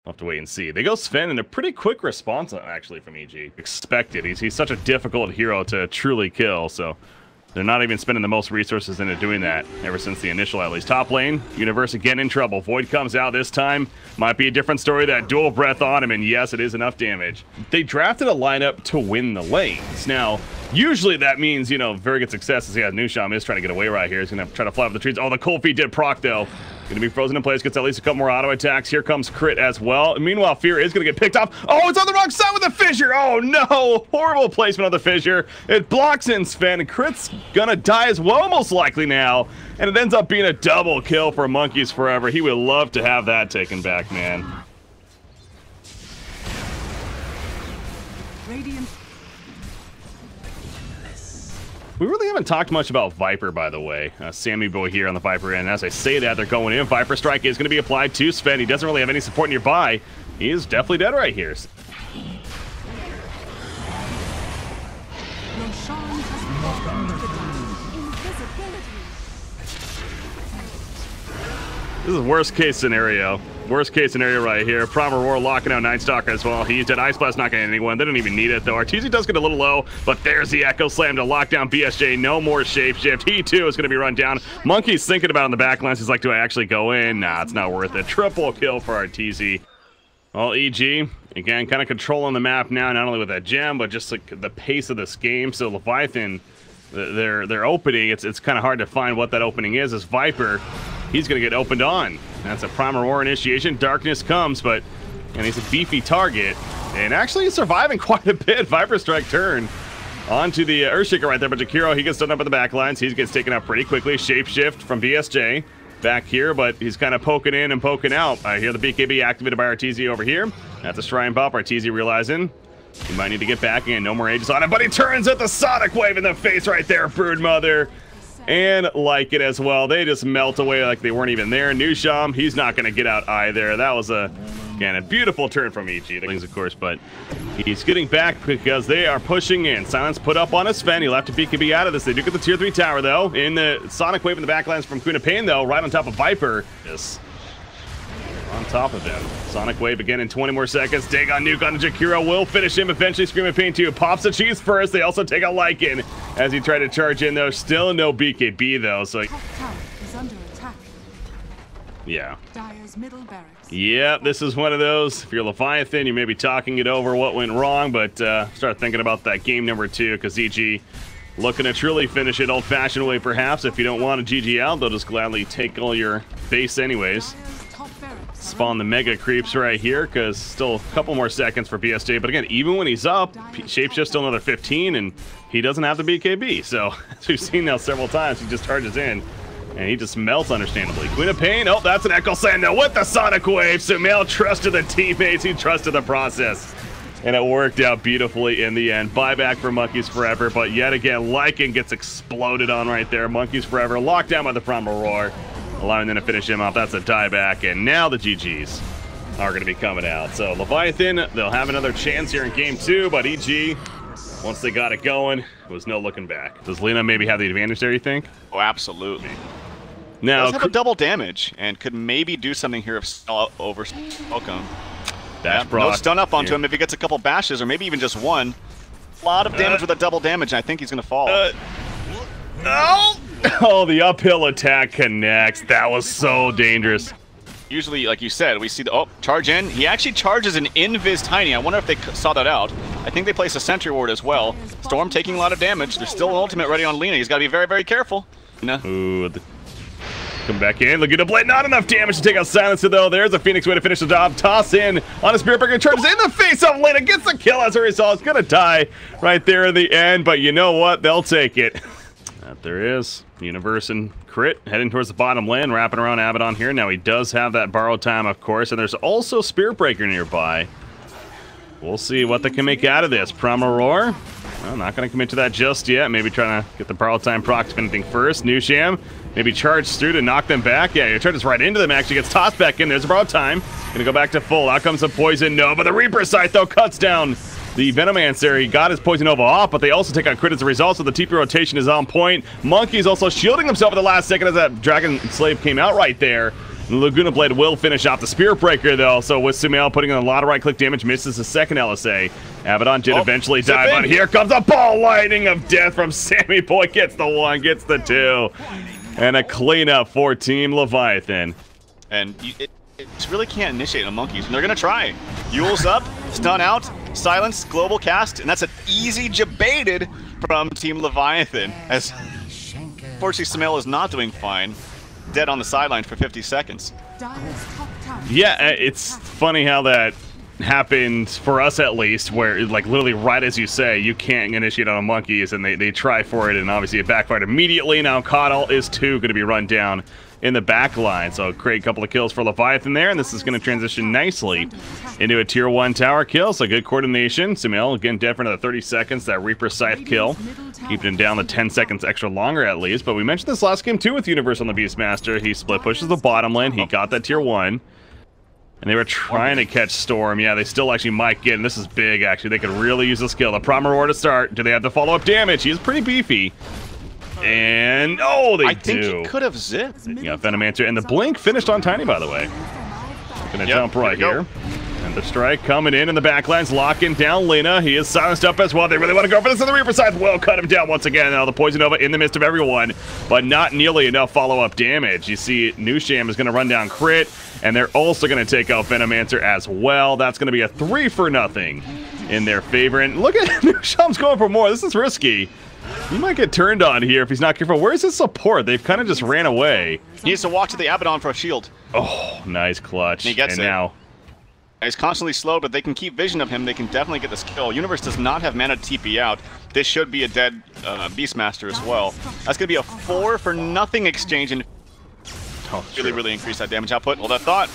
We'll have to wait and see. They go Sven in a pretty quick response, actually, from EG. Expected. He's such a difficult hero to truly kill, so they're not even spending the most resources into doing that, ever since the initial at least. Top lane, Universe again in trouble. Void comes out this time. Might be a different story. That dual breath on him, and yes, it is enough damage. They drafted a lineup to win the lanes. Now, usually that means, you know, very good success as he has Nusham is trying to get away right here. He's going to try to fly over the trees. Oh, the cold feet did proc, though. Going to be frozen in place, gets at least a couple more auto attacks. Here comes Crit as well. And meanwhile, Fear is going to get picked off. Oh, it's on the wrong side with the fissure. Oh, no. Horrible placement on the fissure. It blocks in Sven. Crit's going to die as well, most likely now. And it ends up being a double kill for Monkeys Forever. He would love to have that taken back, man. Radiant. We really haven't talked much about Viper, by the way. Sammy Boy here on the Viper end. As I say that, they're going in. Viper Strike is going to be applied to Sven. He doesn't really have any support nearby. He is definitely dead right here. This is worst case scenario. Worst case scenario right here. Proper Roar locking out Night Stalker as well. He's dead. Ice Blast not getting anyone. They don't even need it though. RTZ does get a little low, but there's the Echo Slam to lock down BSJ. No more Shapeshift. He too is going to be run down. Monkey's thinking about it on the backlines. He's like, do I actually go in? Nah, it's not worth it. Triple kill for RTZ. Well, EG, again, kind of controlling the map now, not only with that gem, but just like the pace of this game. So Leviathan, their opening, it's kind of hard to find what that opening is. As Viper, he's going to get opened on. That's a Primal Roar initiation. Darkness comes, and he's a beefy target. And actually he's surviving quite a bit. Viper Strike turn onto the Earthshaker right there. But Jakiro, he gets done up at the backlines. He gets taken out pretty quickly. Shapeshift from BSJ back here, but he's kind of poking in and poking out. I hear the BKB activated by RTZ over here. That's a Shrine Pop. RTZ realizing he might need to get back in. No more Aegis on him, but he turns at the Sonic Wave in the face right there, Broodmother. And like it as well. They just melt away like they weren't even there. Nusham, he's not going to get out either. That was, again, a beautiful turn from EG. Of course, but he's getting back because they are pushing in. Silence put up on a Sven. He'll have to BKB out of this. They do get the tier 3 tower, though. In the Sonic Wave in the backlines from Queen of Pain, though, right on top of Viper. Yes. On top of him. Sonic Wave again in 20 more seconds. Dagon Nuke on Jakiro will finish him eventually. Scream of Pain 2 pops the cheese first. They also take a Lycan as he tried to charge in, though. Still no BKB, though. So Top tower is under attack. Yeah. Dire's middle barracks. Yeah, this is one of those. If you're Leviathan, you may be talking it over what went wrong, but start thinking about that game number 2 because EG looking to truly finish it old-fashioned way, perhaps. If you don't want to GG out, they'll just gladly take all your base anyways. Spawn the mega creeps right here because still a couple more seconds for BSJ. But again, even when he's up, Shapeshift's still another 15 and he doesn't have the BKB. So as we've seen now several times, he just charges in and he just melts understandably. Queen of Pain, oh, that's an Echo Slam now with the Sonic Wave. Sumail trusted the teammates, he trusted the process. And it worked out beautifully in the end. Buyback for Monkeys Forever, but yet again, Lycan gets exploded on right there. Monkeys Forever locked down by the Primal Roar, allowing them to finish him off. That's a dieback, and now the GGs are going to be coming out. So Leviathan, they'll have another chance here in game 2, but EG, once they got it going, it was no looking back. Does Lena maybe have the advantage there, you think? Oh, absolutely. Now, does have a double damage, and could maybe do something here if over Welcome. Dash no stun up onto him if he gets a couple bashes, or maybe even just one. A lot of damage with a double damage, and I think he's going to fall. Oh, the uphill attack connects. That was so dangerous. Usually, like you said, we see the charge in. He actually charges an invis tiny. I wonder if they saw that out. I think they place a sentry ward as well. Storm taking a lot of damage. There's still an ultimate ready on Lena. He's got to be very, very careful. Ooh, come back in. Look at the blade. Not enough damage to take out Silencer, though. There's a Phoenix way to finish the job. Toss in on a Spirit Breaker. Charges in the face of Lena. Gets the kill as a result. It's going to die right there in the end. But you know what? They'll take it. That there is. Universe and Crit heading towards the bottom lane, wrapping around Abaddon here. Now he does have that borrow time, of course, and there's also Spirit Breaker nearby. We'll see what they can make out of this. Primal Roar, well, not going to commit to that just yet. Maybe trying to get the borrow time proc if anything first. Nusham, maybe charge through to knock them back. Yeah, he charges right into them, actually gets tossed back in. There's a borrow time. Going to go back to full. Out comes the poison. No, but the Reaper Sight, though, cuts down the Venomancer. He got his Poison Nova off, but they also take out Crit as a result, so the TP rotation is on point. Monkey's also shielding himself at the last second as that Dragon Slave came out right there. Laguna Blade will finish off the Spirit Breaker, though. So with Sumail putting in a lot of right-click damage, misses the second LSA. Abaddon did eventually die, but here comes a ball lightning of death from Sammy Boy. Gets the 1, gets the 2. And a cleanup for Team Leviathan. And it really can't initiate on Monkeys, and they're going to try. Yule's up, stun out, silence, global cast, and that's an easy jebaited from Team Leviathan. As unfortunately, Sumail is not doing fine. Dead on the sideline for 50 seconds. Yeah, it's funny how that happened for us at least, where like literally right as you say, you can't initiate on a Monkeys, and they try for it, and obviously it backfired immediately. Now Coddle is going to be run down in the back line, so great couple of kills for Leviathan there, and this is going to transition nicely into a tier 1 tower kill, so good coordination. Sumail again dead for another 30 seconds, that Reaper Scythe kill, keeping him down the 10 seconds extra longer at least. But we mentioned this last game too with Universe on the Beastmaster. He split pushes the bottom lane, he got that tier 1, and they were trying to catch Storm. Yeah, they still actually might get, and this is big actually, they could really use this kill. The Promeror to start. Do they have the follow-up damage? He is pretty beefy. And oh, they I think he could have zipped. Yeah, Venomancer, and the blink finished on Tiny, by the way. Gonna jump right here. And the strike coming in the backlines, locking down Lina. He is silenced up as well. They really want to go for this on the Reaper side. Will cut him down once again. Now the Poison Nova in the midst of everyone, but not nearly enough follow-up damage. You see, Nusham is going to run down crit, and they're also going to take out Venomancer as well. That's going to be a 3-for-0 in their favor. And look at Nusham's going for more. This is risky. He might get turned on here if he's not careful. Where's his support? They've kind of just ran away. He needs to walk to the Abaddon for a shield. Oh, nice clutch. And he gets it. Now he's constantly slowed, but they can keep vision of him. They can definitely get this kill. Universe does not have mana to TP out. This should be a dead Beastmaster as well. That's going to be a 4-for-0 exchange and really increase that damage output. Hold that thought.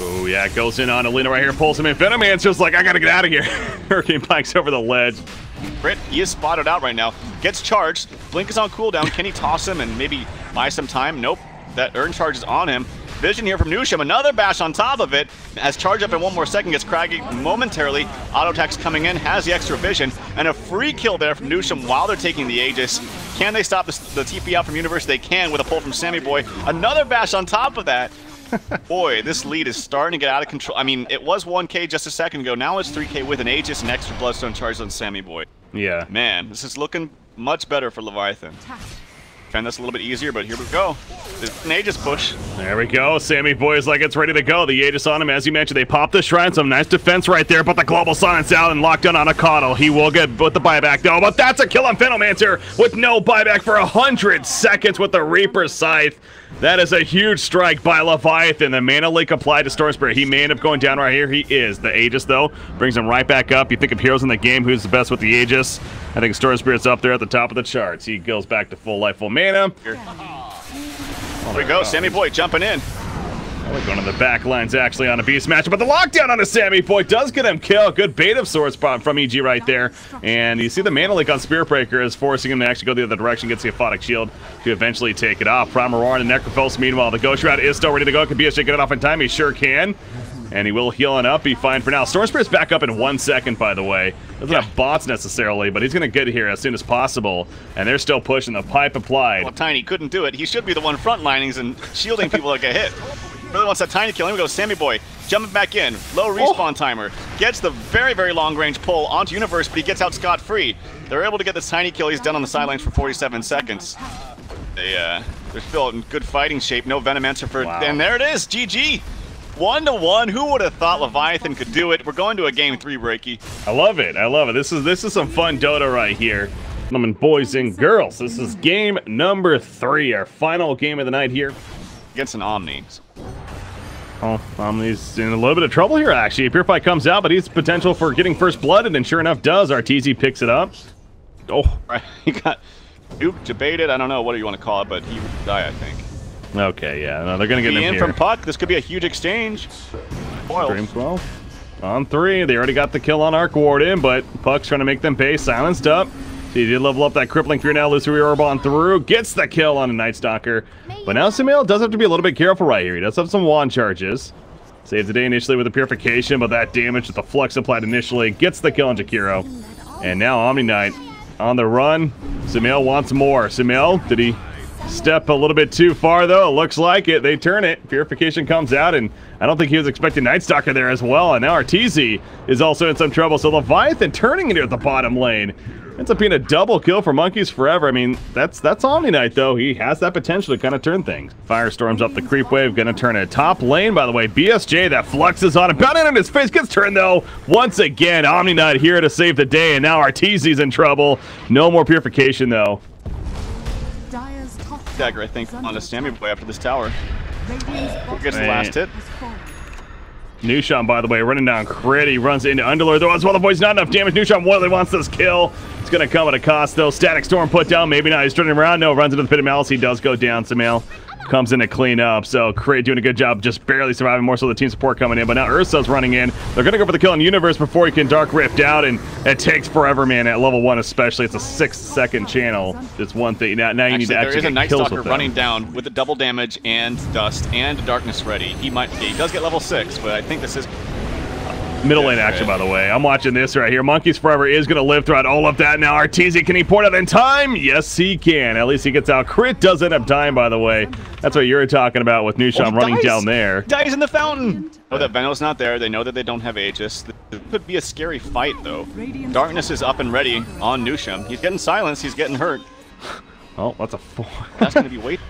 Oh, yeah, it goes in on Alina right here, pulls him in. Venomancer's like, I gotta get out of here. Hurricane Pikes over the ledge. Crit, he is spotted out right now. Gets charged. Blink is on cooldown. Can he toss him and maybe buy some time? Nope. That Urn charge is on him. Vision here from Nusham. Another bash on top of it. Has charge up in 1 more second. Gets craggy momentarily. Auto attacks coming in. Has the extra vision. And a free kill there from Nusham while they're taking the Aegis. Can they stop the TP out from Universe? They can with a pull from Sammy Boy. Another bash on top of that. Boy, this lead is starting to get out of control. I mean, it was 1K just a second ago. Now it's 3K with an Aegis and extra Bloodstone charge on Sammy Boy. Yeah. Man, this is looking much better for Leviathan. Found this a little bit easier, but here we go. It's an Aegis push. There we go. Sammy Boy is like it's ready to go. The Aegis on him, as you mentioned. They pop the Shrine. Some nice defense right there, but the global silence out and locked down on a Coddle. He will get with the buyback, though, but that's a kill on Venomancer with no buyback for 100 seconds with the Reaper Scythe. That is a huge strike by Leviathan. The mana leak applied to Storm Spirit. He may end up going down right here. He is. The Aegis, though, brings him right back up. You think of heroes in the game, who's the best with the Aegis? I think Storm Spirit's up there at the top of the charts. He goes back to full life, full mana. Here we go. Sammy Boy jumping in. We're going to the back lines actually on a beast match, but the lockdown on a Sammy Boy does get him killed. Good bait of sorts from EG right there. And you see the mana leak on Spirit Breaker is forcing him to actually go the other direction, gets the Aphotic Shield to eventually take it off. Primer and Necrophos, meanwhile, the Ghost Shroud is still ready to go. Can BSJ get it off in time? He sure can. And he will heal on up, be fine for now. Storm Spirit's back up in 1 second, by the way. Doesn't have bots necessarily, but he's going to get here as soon as possible. And they're still pushing, the pipe applied. Well, Tiny couldn't do it. He should be the one frontlining and shielding people that get hit. Really wants that Tiny kill. Here we go, Sammy Boy jumping back in. Low respawn timer. Gets the very long range pull onto Universe, but he gets out scot-free. They're able to get this Tiny kill. He's done on the sidelines for 47 seconds. They're still in good fighting shape. No Venomancer for... Wow. And there it is, GG. 1-1. Who would have thought Leviathan could do it? We're going to a game 3, Breaky. I love it. I love it. This is some fun Dota right here. Boys and girls, this is game number 3, our final game of the night here. Against an Omni. Oh, Omni's in a little bit of trouble here, actually. Purify comes out, but he's potential for getting first blooded, and sure enough does. RTZ picks it up. Oh. Right. He got debated. I don't know what you want to call it, but he would die, I think. Okay, yeah. No, they're going to get him in here. From Puck. This could be a huge exchange. Dreamquell on 3. They already got the kill on Arc Warden, but Puck's trying to make them pay. Silenced up. So he did level up that crippling fear now. Lucifer Orb on through. Gets the kill on a Night Stalker. But now Sumail does have to be a little bit careful right here. He does have some wand charges. Saved the day initially with the purification, but that damage with the flux applied initially gets the kill on Jakiro. And now Omni Knight on the run. Sumail wants more. Sumail, did he Step a little bit too far, though. It looks like it. They turn it. Purification comes out, and I don't think he was expecting Night Stalker there as well. And now RTZ is also in some trouble. So Leviathan turning into the bottom lane. Ends up being a double kill for Monkeys Forever. I mean, that's Omni Knight, though. He has that potential to kind of turn things. Firestorm's up the creep wave. Going to turn it top lane, by the way. BSJ, that fluxes on him. Bounding on his face. Gets turned, though. Once again, Omni Knight here to save the day. And now RTZ's in trouble. No more Purification, though. Dagger, I think, on a Sammy Boy after this tower. Who gets the last hit? Nushan, by the way, running down Crit. He runs into Underlord, though, as well. The boy's not enough damage. Nushan really wants this kill. It's going to come at a cost, though. Static Storm put down. Maybe not. He's turning around. No, runs into the Pit of Malice. He does go down. Samael comes in to clean up. So Crit doing a good job, just barely surviving. More so the team support coming in. But now Ursa's running in. They're going to go for the kill in Universe before he can Dark Rift out. And it takes forever, man, at level 1 especially. It's a 6-second channel. It's one thing. Now you need to actually there is a Night Stalker them. running down with the double damage and Dust and Darkness ready. He does get level 6, but I think this is... Middle lane action, by the way. I'm watching this right here. Monkeys Forever is going to live throughout all of that. Now RTZ, can he port out in time? Yes, he can. At least he gets out. Crit does end up dying, by the way. That's what you're talking about with Nushan running down there. Dies in the fountain. Oh, that Venom's not there. They know that they don't have Aegis. This could be a scary fight, though. Darkness is up and ready on Nushan. He's getting silenced. He's getting hurt. Oh, that's a 4. That's going to be weight.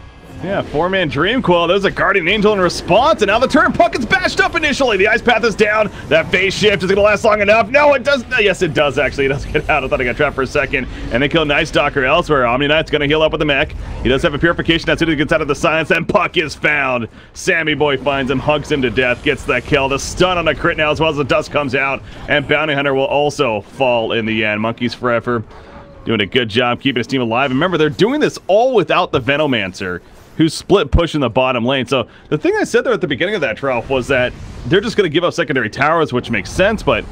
Yeah, 4-man Dream Coil. There's a Guardian Angel in response, and now the turn puck gets bashed up initially. The Ice Path is down. That phase shift is going to last long enough. No, it does. Yes, it does, actually. It does get out. I thought I got trapped for a second. And they kill Night Stalker elsewhere. Omni Knight's going to heal up with the mech. He does have a Purification as soon as he gets out of the silence, and puck is found. Sammy Boy finds him, hugs him to death, gets that kill. The stun on the Crit now as well as the dust comes out, and Bounty Hunter will also fall in the end. Monkeys Forever doing a good job keeping his team alive. And remember, they're doing this all without the Venomancer, who's split pushing the bottom lane. So the thing I said there at the beginning of that trial was that they're just going to give up secondary towers, which makes sense, but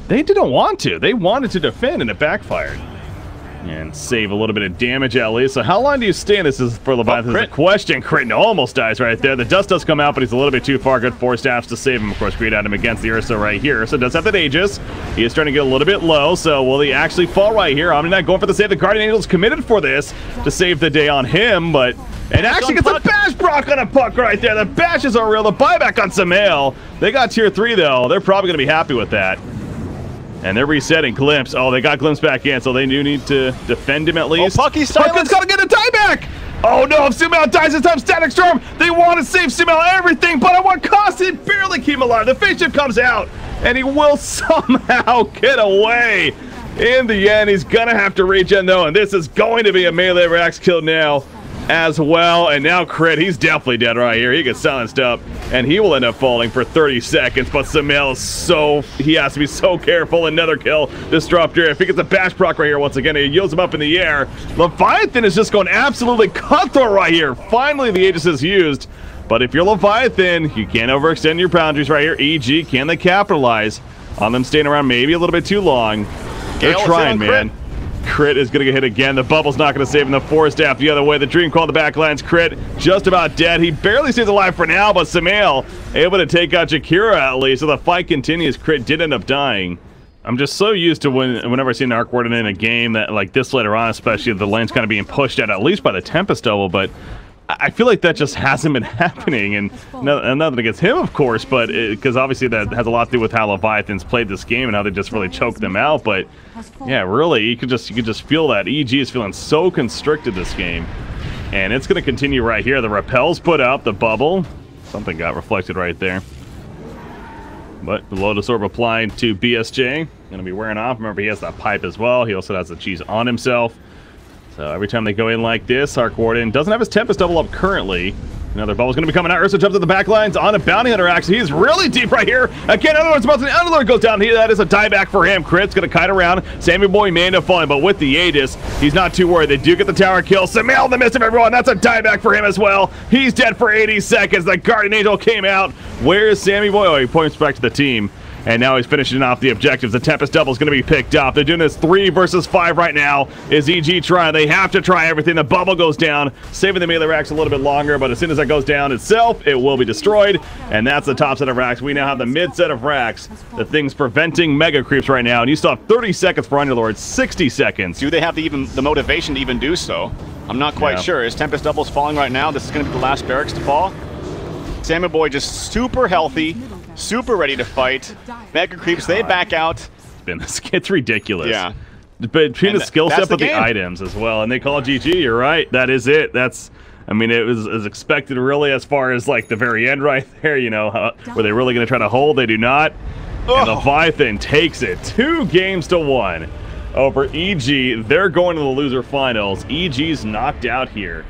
they didn't want to. They wanted to defend, and it backfired. And save a little bit of damage at least. So how long do you stay in this is for Leviathan? This is a question. Crit almost dies right there. The dust does come out, but he's a little bit too far. Good 4 staffs to save him. Of course, great at him against the Ursa right here. Ursa does have that Aegis. He is starting to get a little bit low, so will he actually fall right here? Omni Knight going for the save. The Guardian Angel's committed for this to save the day on him, but... And actually gets a bash proc on a puck right there. The bashes are real. The buyback on Samael. They got tier 3, though. They're probably going to be happy with that. And they're resetting Glimpse. Oh, they got Glimpse back in, so they do need to defend him at least. Oh, Pucky's silenced. Pucky's got to get a tie back. Oh, no, if Sumail dies this time, Static Storm. They want to save Sumail everything, but at what cost? He barely keep him alive. The face shift comes out, and he will somehow get away. In the end, he's going to have to regen, though, and this is going to be a melee Rax kill now as well. And now Crit, he's definitely dead right here. He gets silenced up, and he will end up falling for 30 seconds. But Samael is he has to be so careful. Another kill, Disruptor. If he gets a bash proc right here once again, he yields him up in the air. Leviathan is just going absolutely cutthroat right here. Finally, the Aegis is used. But if you're Leviathan, you can't overextend your boundaries right here. EG, can they capitalize on them staying around maybe a little bit too long? They're trying, man. Crit is going to get hit again. The bubble's not going to save him. The 4 staff the other way. The Dream Call the backlines. Crit just about dead. He barely stays alive for now, but Samael able to take out Jakira at least. So the fight continues. Crit did end up dying. I'm just so used to whenever I see an Arc Warden in a game that like this later on, especially the lane's kind of being pushed at least by the Tempest double, but I feel like that just hasn't been happening, and nothing against him, of course, but because obviously that has a lot to do with how Leviathans played this game and how they just really choked them out. But yeah, really, you could just feel that EG is feeling so constricted this game, and it's going to continue right here. The repels put up the bubble. Something got reflected right there, but the Lotus Orb applied to BSJ. Going to be wearing off. Remember, he has that pipe as well. He also has the cheese on himself. So every time they go in like this, Arc Warden doesn't have his Tempest double up currently. Another bubble's going to be coming out. Ursa jumps to the back lines on a Bounty Hunter, actually. He's really deep right here. Again, Underlord's about to... Underlord goes down. That is a dieback for him. Crit's going to kite around. Sammy Boy may end up falling, but with the Aegis, he's not too worried. They do get the tower kill. Samael in the midst of everyone. That's a dieback for him as well. He's dead for 80 seconds. The Guardian Angel came out. Where's Sammy Boy? Oh, he points back to the team. And now he's finishing off the objectives. The Tempest double is going to be picked up. They're doing this 3 versus 5 right now. Is EG trying? They have to try everything. The bubble goes down, saving the melee racks a little bit longer, but as soon as that goes down itself, it will be destroyed. And that's the top set of racks. We now have the mid set of racks. The thing's preventing mega creeps right now. And you still have 30 seconds for Underlord, 60 seconds. Do they have the motivation to even do so? I'm not quite sure. Is Tempest Doubles falling right now? This is going to be the last barracks to fall. Salmon Boy just super healthy, super ready to fight. Mega Creeps, they back out. It's ridiculous. Yeah. But between the skill set but the game. items as well, and they call it GG. You're right. That is it. That's, I mean, it was as expected, really, as far as like the very end right there. You know, were they really going to try to hold? They do not. And Leviathan takes it 2-1 over EG. They're going to the loser finals. EG's knocked out here.